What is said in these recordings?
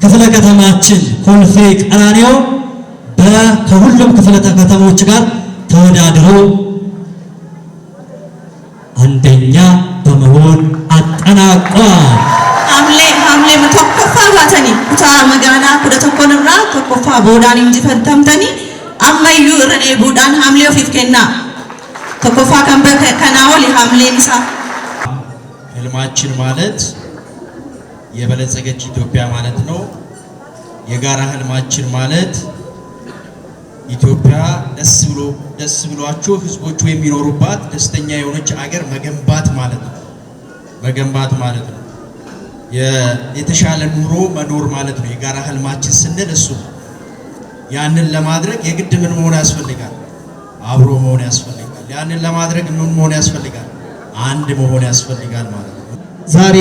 ክፍለ ከተማችን ኮልፌ ቀራኒዮ ከሁሉም ክፍለ ከተሞች ጋር ተወዳድሮ አንደኛ በመሆን አጠናቋል። ሐምሌ መተኮፋ ባተኒ ኩታ መጋና ኩደ ተኮንራ ተኮፋ ቦዳን እንጂ ፈንተምተኒ አማዩ ረኔ ቦዳን ሐምሌ ፊፍከና ተኮፋ ከናወል ሐምሌ ንሳ ህልማችን ማለት የበለጸገች ኢትዮጵያ ማለት ነው። የጋራ ህልማችን ማለት ኢትዮጵያ ደስ ብሏችሁ ህዝቦቹ የሚኖሩባት ደስተኛ የሆነች አገር መገንባት ማለት ነው። የተሻለ ኑሮ መኖር ማለት ነው። የጋራ ህልማችን ስንል እሱ ያንን ለማድረግ የግድ ምን መሆን ያስፈልጋል? አብሮ መሆን ያስፈልጋል። ያንን ለማድረግ ምን መሆን ያስፈልጋል? አንድ መሆን ያስፈልጋል ማለት ነው። ዛሬ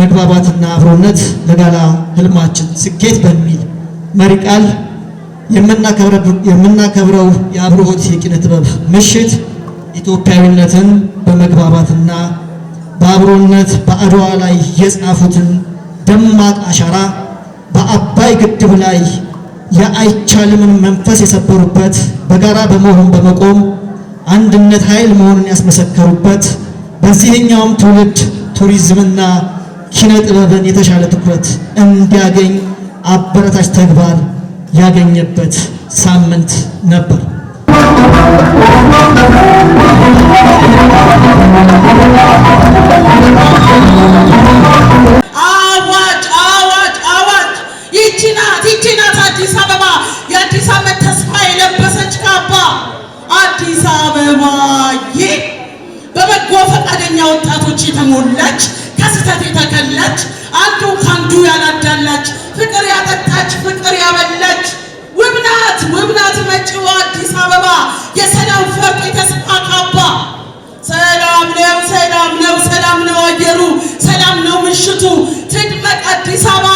መግባባትና አብሮነት ለጋራ ህልማችን ስኬት በሚል መሪ ቃል የምናከብረው የአብሮት የኪነ ጥበብ ምሽት ኢትዮጵያዊነትን በመግባባትና በአብሮነት በአድዋ ላይ የጻፉትን ደማቅ አሻራ በአባይ ግድብ ላይ የአይቻልምን መንፈስ የሰበሩበት በጋራ በመቆም አንድነት ኃይል መሆኑን ያስመሰከሩበት በዚህኛውም ትውልድ ቱሪዝምና ኪነ ጥበብን የተሻለ ትኩረት እንዲያገኝ አበረታች ተግባር ያገኘበት ሳምንት ነበር። አዋጅ ይቺ ናት አዲስ አበባ የአዲስ ዓመት ተስፋ የለበሰች ካባ አዲስ አበባ በበጎ ፈቃደኛ ወጣቶች የተሞላች ከስህተት የተከላች አንዱ ካንዱ ያላዳላች ፍቅር ያጠጣች ፍቅር ያበላች ውብናት መጪው አዲስ አበባ የሰላም ፈርጥ የተስፋ ካባ ሰላም ነው አየሩ ሰላም ነው ምሽቱ ትድመቅ አዲስ አበባ